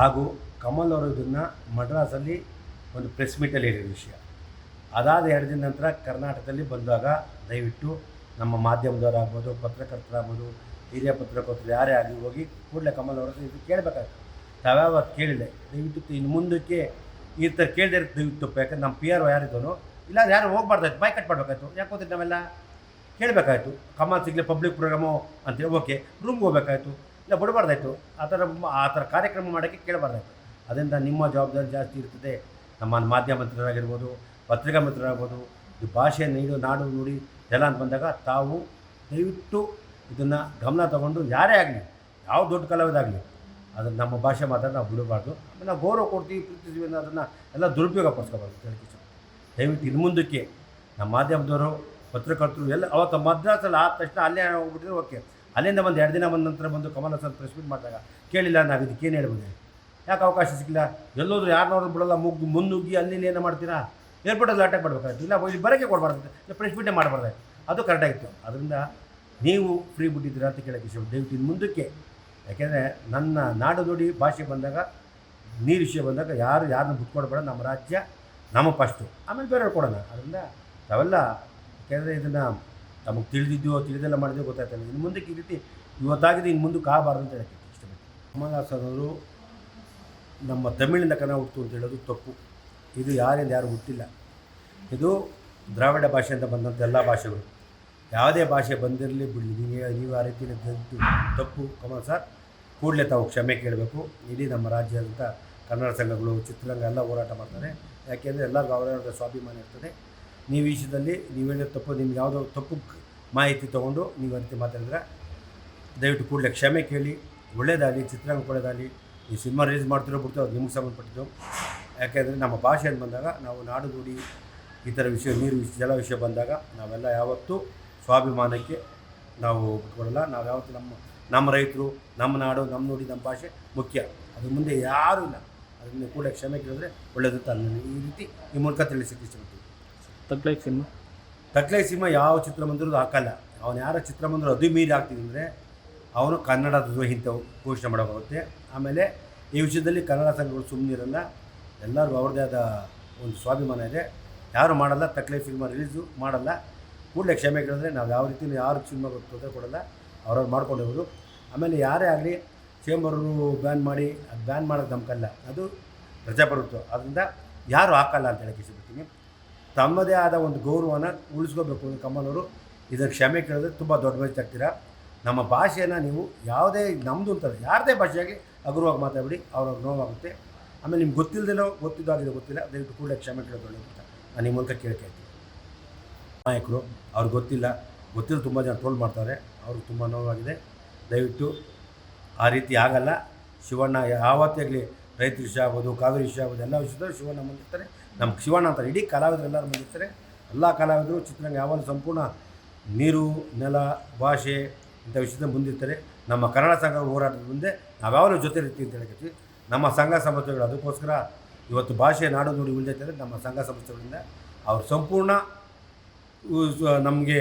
ಹಾಗೂ ಕಮಲ್ ಅವರು ಇದನ್ನು ಮಡ್ರಾಸಲ್ಲಿ ಒಂದು ಪ್ರೆಸ್ ಮೀಟಲ್ಲಿ ಹೇಳಿದ ವಿಷಯ. ಅದಾದ 2 ದಿನ ನಂತರ ಕರ್ನಾಟಕದಲ್ಲಿ ಬಂದಾಗ ದಯವಿಟ್ಟು ನಮ್ಮ ಮಾಧ್ಯಮದವರಾಗ್ಬೋದು, ಪತ್ರಕರ್ತರಾಗ್ಬೋದು, ಹಿರಿಯ ಪತ್ರಕರ್ತರು ಯಾರೇ ಆಗಲಿ ಹೋಗಿ ಕೂಡಲೇ ಕಮಲ್ ಅವರ ಹತ್ರ ಇದು ಕೇಳಬೇಕಾಯ್ತು. ತಾವ್ಯಾವ ಕೇಳಿದೆ, ದಯವಿಟ್ಟು ಇನ್ನು ಮುಂದಕ್ಕೆ ಈ ಥರ ಕೇಳದೆ ದಯವಿಟ್ಟು ತಪ್ಪು. ಯಾಕಂದ್ರೆ ನಮ್ಮ PRO ಯಾರಿದ್ದನೋ ಇಲ್ಲ ಯಾರು ಹೋಗ್ಬಾರ್ದಾಯ್ತು, ಬಾಯ್ ಕಟ್ ಮಾಡಬೇಕಾಯ್ತು. ಯಾಕೆ ಹೋದ್ರೆ ನಾವೆಲ್ಲ ಕೇಳಬೇಕಾಯ್ತು. ಕಮಲ್ ಸಿಗಲಿ ಪಬ್ಲಿಕ್ ಪ್ರೋಗ್ರಾಮು ಅಂತೇಳಿ ಓಕೆ ರೂಮ್ಗೆ ಹೋಗ್ಬೇಕಾಯ್ತು, ಇಲ್ಲ ಬಿಡಬಾರ್ದಾಯ್ತು. ಆ ಥರ ಕಾರ್ಯಕ್ರಮ ಮಾಡೋಕ್ಕೆ ಕೇಳಬಾರ್ದಾಯ್ತು. ಅದರಿಂದ ನಿಮ್ಮ ಜವಾಬ್ದಾರಿ ಜಾಸ್ತಿ ಇರ್ತದೆ. ನಮ್ಮ ಮಾಧ್ಯಮ ಮಿತ್ರರಾಗಿರ್ಬೋದು, ಪತ್ರಿಕಾ ಮಿತ್ರರಾಗ್ಬೋದು, ಇದು ಭಾಷೆ ನೀಡು ನಾಡು ನುಡಿ ಜಲ ಅಂತ ಬಂದಾಗ ತಾವು ದಯವಿಟ್ಟು ಇದನ್ನು ಗಮನ ತಗೊಂಡು ಯಾರೇ ಆಗಲಿ, ಯಾವ ದೊಡ್ಡ ಕಲಾವಿದಾಗಲಿ, ಅದನ್ನು ನಮ್ಮ ಭಾಷೆ ಮಾತಾಡಿ ನಾವು ಬಿಡಬಾರ್ದು. ಆಮೇಲೆ ನಾವು ಗೌರವ ಕೊಡ್ತೀವಿ, ಪ್ರೀತಿಸ್ತೀವಿ ಅನ್ನೋ ಅದನ್ನು ಎಲ್ಲ ದುರುಪಯೋಗ ಪಡಿಸ್ಕೋಬಾರ್ದು ಅಂತ ಹೇಳ್ತೀವಿ. ದಯವಿಟ್ಟು ಇನ್ನು ಮುಂದಕ್ಕೆ ನಮ್ಮ ಮಾಧ್ಯಮದವರು, ಪತ್ರಕರ್ತರು ಎಲ್ಲ ಅವತ್ತು ಮದ್ರಾಸಲ್ಲಿ ಆದ ತಕ್ಷಣ ಅಲ್ಲೇ ಹೋಗ್ಬಿಟ್ಟಿದ್ರೆ ಓಕೆ. ಅಲ್ಲಿಂದ ಬಂದು 2 ದಿನ ಬಂದ ನಂತರ ಬಂದು ಕಮಲ್ ಹಾಸನ್ ಪ್ರೆಸ್ ಮೀಟ್ ಮಾಡಿದಾಗ ಕೇಳಿಲ್ಲ, ನಾವು ಇದಕ್ಕೇನು ಹೇಳ್ಬೋದು, ಯಾಕೆ ಅವಕಾಶ ಸಿಕ್ಕಿಲ್ಲ, ಎಲ್ಲೋದ್ರು ಯಾರನ್ನೋದ್ರು ಬಿಡೋಲ್ಲ, ಮುನ್ನುಗ್ಗಿ ಅಲ್ಲಿ ಏನು ಮಾಡ್ತೀರಾ, ಏರ್ಪೋರ್ಟಲ್ಲಿ ಅಟ್ಯಾಕ್ ಮಾಡಬೇಕಾಯ್ತು, ಇಲ್ಲ ಇಲ್ಲಿ ಬರೋಕ್ಕೆ ಕೊಡಬಾರ್ದು, ಇಲ್ಲ ಪ್ರೆಸ್ ಮೀಟೇ ಮಾಡಬಾರ್ದಾಯ್ತು. ಅದು ಕರೆಕ್ಟಾಗಿತ್ತು. ಅದರಿಂದ ನೀವು ಫ್ರೀ ಬಿಟ್ಟಿದ್ದೀರಾ ಅಂತ ಕೇಳೋಕ್ಕೆ ಇಷ್ಟ. ದಯವಿಟ್ಟು ಇನ್ನು ಮುಂದಕ್ಕೆ, ಯಾಕೆಂದರೆ ನನ್ನ ನಾಡು ನುಡಿ ಭಾಷೆ ಬಂದಾಗ, ನೀರು ವಿಷಯ ಬಂದಾಗ ಯಾರನ್ನ ಬಿಟ್ಕೊಡ್ಬೇಡ. ನಮ್ಮ ರಾಜ್ಯ ನಮ್ಮ ಫಸ್ಟು, ಆಮೇಲೆ ಬೇರೆಯವ್ರು ಕೊಡೋಣ. ಅದರಿಂದ ನಾವೆಲ್ಲ ಯಾಕೆಂದರೆ ಇದನ್ನು ನಮಗೆ ತಿಳಿದೆಲ್ಲ ಮಾಡಿದ್ರೆ ಗೊತ್ತಾಗ್ತಾಯಿಲ್ಲ. ಇನ್ನು ಮುಂದಕ್ಕೆ ಈ ರೀತಿ ಇವತ್ತಾಗಿದೆ, ಇನ್ನು ಮುಂದಕ್ಕೆ ಆಗಬಾರ್ದು ಅಂತ ಹೇಳೋಕ್ಕೆ ಇಷ್ಟಪಡ್ತೀನಿ. ಕಮಲ್ ಹಾಸನ್ ಅವರು ನಮ್ಮ ತಮಿಳಿಂದ ಕನ್ನಡ ಹುಟ್ಟು ಅಂತ ಹೇಳೋದು ತಪ್ಪು. ಇದು ಯಾರಿಂದ ಯಾರು ಹುಟ್ಟಿಲ್ಲ. ಇದು ದ್ರಾವಿಡ ಭಾಷೆಯಿಂದ ಬಂದಂಥ ಎಲ್ಲ ಭಾಷೆಗಳು, ಯಾವುದೇ ಭಾಷೆ ಬಂದಿರಲಿ ಬಿಡಲಿ, ನೀವು ಆ ರೀತಿ ತಪ್ಪು ಕಮಲ್ ಸರ್. ಕೂಡಲೇ ತಾವು ಕ್ಷಮೆ ಕೇಳಬೇಕು. ಇಡೀ ನಮ್ಮ ರಾಜ್ಯದಂಥ ಕನ್ನಡ ಸಂಘಗಳು, ಚಿತ್ರರಂಗ ಎಲ್ಲ ಹೋರಾಟ ಮಾಡ್ತಾರೆ. ಯಾಕೆಂದರೆ ಎಲ್ಲರಿಗೂ ಅವರವರ ಸ್ವಾಭಿಮಾನ ಇರ್ತದೆ. ನೀವು ಈ ವಿಷಯದಲ್ಲಿ ನೀವು ಹೇಳಿದ ತಪ್ಪು, ನಿಮ್ಗೆ ಯಾವುದೋ ತಪ್ಪು ಮಾಹಿತಿ ತೊಗೊಂಡು ನೀವು ಆ ರೀತಿ ಮಾತಾಡಿದ್ರೆ ದಯವಿಟ್ಟು ಕೂಡಲೇ ಕ್ಷಮೆ ಕೇಳಿ. ಒಳ್ಳೆಯದಾಗಲಿ, ಚಿತ್ರರಂಗ ಒಳ್ಳೆಯದಾಗಲಿ. ಈ ಸಿನಿಮಾ ರಿಲೀಸ್ ಮಾಡ್ತಿರೋ ಬಿಡ್ತು, ಅದು ನಿಮ್ಗೆ ಸಂಬಂಧಪಟ್ಟಿದ್ದು. ಯಾಕೆಂದರೆ ನಮ್ಮ ಭಾಷೆಯನ್ನು ಬಂದಾಗ ನಾವು ನಾಡು ನುಡಿ ಈ ಥರ ವಿಷಯ, ನೀರು ವಿಷಯ, ಜಲ ವಿಷಯ ಬಂದಾಗ ನಾವೆಲ್ಲ ಯಾವತ್ತೂ ಸ್ವಾಭಿಮಾನಕ್ಕೆ ನಾವು ಬಿಟ್ಕೊಡಲ್ಲ. ನಾವು ಯಾವತ್ತೂ ನಮ್ಮ ರೈತರು, ನಮ್ಮ ನಾಡು, ನಮ್ಮ ನುಡಿ, ನಮ್ಮ ಭಾಷೆ ಮುಖ್ಯ. ಅದ್ರ ಮುಂದೆ ಯಾರೂ ಇಲ್ಲ. ಅದನ್ನು ಕೂಡ ಕ್ಷಮೆ ಕೇಳಿದ್ರೆ ಒಳ್ಳೆಯದು ಅಂತ ಈ ರೀತಿ ಈ ಮೂಲಕ ತಿಳಿಸೋಕ್ಕೆ ಇಷ್ಟಪಡ್ತೀವಿ. ತಕ್ಲೈ ಸಿಂಹ ಯಾವ ಚಿತ್ರಮಂದಿರದ್ದು ಹಾಕಲ್ಲ. ಅವನು ಯಾರ ಚಿತ್ರಮಂದಿರ ಅದು ಮೀರಿ ಹಾಕ್ತೀವಿ ಅಂದರೆ ಅವನು ಕನ್ನಡ ದ್ರೋಹಿ ಅಂತ ಘೋಷಣೆ ಮಾಡೋಕ್ಕಾಗುತ್ತೆ. ಆಮೇಲೆ ಈ ವಿಷಯದಲ್ಲಿ ಕನ್ನಡ ಸಂಘಗಳು ಸುಮ್ಮನಿರಲ್ಲ. ಎಲ್ಲರಿಗೂ ಅವ್ರದ್ದೇ ಆದ ಒಂದು ಸ್ವಾಭಿಮಾನ ಇದೆ. ಯಾರು ಮಾಡಲ್ಲ, ತಕ್ಲೈ ಸಿನಿಮಾ ರಿಲೀಸು ಮಾಡಲ್ಲ. ಕೂಡಲೇ ಕ್ಷಮೆ ಕೇಳಿದ್ರೆ ನಾವು ಯಾವ ರೀತಿ ಯಾರು ಸಿನಿಮಾಗೆ ತೊಂದರೆ ಕೊಡಲ್ಲ, ಅವ್ರವ್ರು ಮಾಡ್ಕೊಂಡು ಹೋಗೋದು. ಆಮೇಲೆ ಯಾರೇ ಆಗಲಿ ಚೇಂಬರು ಬ್ಯಾನ್ ಮಾಡಿ, ಅದು ಬ್ಯಾನ್ ಮಾಡೋದು ನಮ್ಗಲ್ಲ, ಅದು ಪ್ರಜಾಪ್ರಭುತ್ವ. ಅದರಿಂದ ಯಾರು ಹಾಕಲ್ಲ ಅಂತ ಹೇಳಕ್ಕೆ ಇಷ್ಟಪಡ್ತೀನಿ. ತಮ್ಮದೇ ಆದ ಒಂದು ಗೌರವನ ಉಳಿಸ್ಕೋಬೇಕು ಕಮಲ್ ಅವರು. ಇದಕ್ಕೆ ಕ್ಷಮೆ ಕೇಳಿದ್ರೆ ತುಂಬ ದೊಡ್ಡ ವಯಸ್ಸಾಗ್ತೀರಾ. ನಮ್ಮ ಭಾಷೆಯನ್ನು ನೀವು ಯಾವುದೇ ನಮ್ಮದು ಅಂತಾರೆ ಯಾರದೇ ಭಾಷೆಯಾಗಿ ಹಗುರವಾಗಿ ಮಾತಾಡಿ, ಅವ್ರವ್ರಿಗೆ ನೋವಾಗುತ್ತೆ. ಆಮೇಲೆ ನಿಮ್ಗೆ ಗೊತ್ತಿಲ್ಲದೇನೋ ಗೊತ್ತಿದ್ದಾಗಿದೆ ಗೊತ್ತಿಲ್ಲ, ದಯವಿಟ್ಟು ಕೂಡಲೇ ಕ್ಷಮೆ ಕೇಳೋದು ಒಳ್ಳೆಯದು ಅಂತ ನಾನು ಈ ಮೂಲಕ ಕೇಳ್ತಾಯಿದ್ದೀನಿ. ನಾಯಕರು ಅವ್ರಿಗೆ ಗೊತ್ತಿಲ್ಲ ತುಂಬ ಜನ ಟ್ರೋಲ್ ಮಾಡ್ತಾರೆ, ಅವ್ರಿಗೆ ತುಂಬ ನೋವಾಗಿದೆ. ದಯವಿಟ್ಟು ಆ ರೀತಿ ಆಗಲ್ಲ. ಶಿವಣ್ಣ ಯಾವತ್ತಾಗಲಿ ರೈತ ವಿಷಯ ಆಗ್ಬೋದು, ಕಾವೇರಿ ವಿಷಯ ಆಗ್ಬೋದು, ಎಲ್ಲ ವಿಷಯದಲ್ಲೂ ಶಿವಣ್ಣ ಮುಂದಿರ್ತಾರೆ. ನಮ್ಮ ಶಿವಣ್ಣ ಅಂತಾರೆ, ಇಡೀ ಕಲಾವಿದರು ಎಲ್ಲರೂ ಮುಂದಿರ್ತಾರೆ. ಎಲ್ಲ ಕಲಾವಿದರು ಚಿತ್ರರಂಗ ಯಾವಾಗಲೂ ಸಂಪೂರ್ಣ ನೀರು, ನೆಲ, ಭಾಷೆ ಇಂಥ ವಿಷಯದ ಮುಂದಿರ್ತಾರೆ. ನಮ್ಮ ಕನ್ನಡ ಸಂಘ ಹೋರಾಟದ ಮುಂದೆ ನಾವ್ಯಾವಾಗಲೂ ಜೊತೆ ಇರ್ತೀವಿ ಅಂತ ಹೇಳ್ತೀವಿ. ನಮ್ಮ ಸಂಘ ಸಂಸ್ಥೆಗಳು ಅದಕ್ಕೋಸ್ಕರ ಇವತ್ತು ಭಾಷೆ ನಾಡು ನುಡಿ ಉಳಿದೈತೆ ಅಂದರೆ ನಮ್ಮ ಸಂಘ ಸಂಸ್ಥೆಗಳಿಂದ ಅವ್ರು ಸಂಪೂರ್ಣ ನಮಗೆ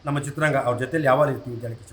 ನಮ್ಮ ಚಿತ್ರರಂಗ ಅವ್ರ ಜೊತೆಯಲ್ಲಿ ಯಾವಾಗ ಇರ್ತೀವಿ ಅಂತ ಹೇಳಕ್ಕೆ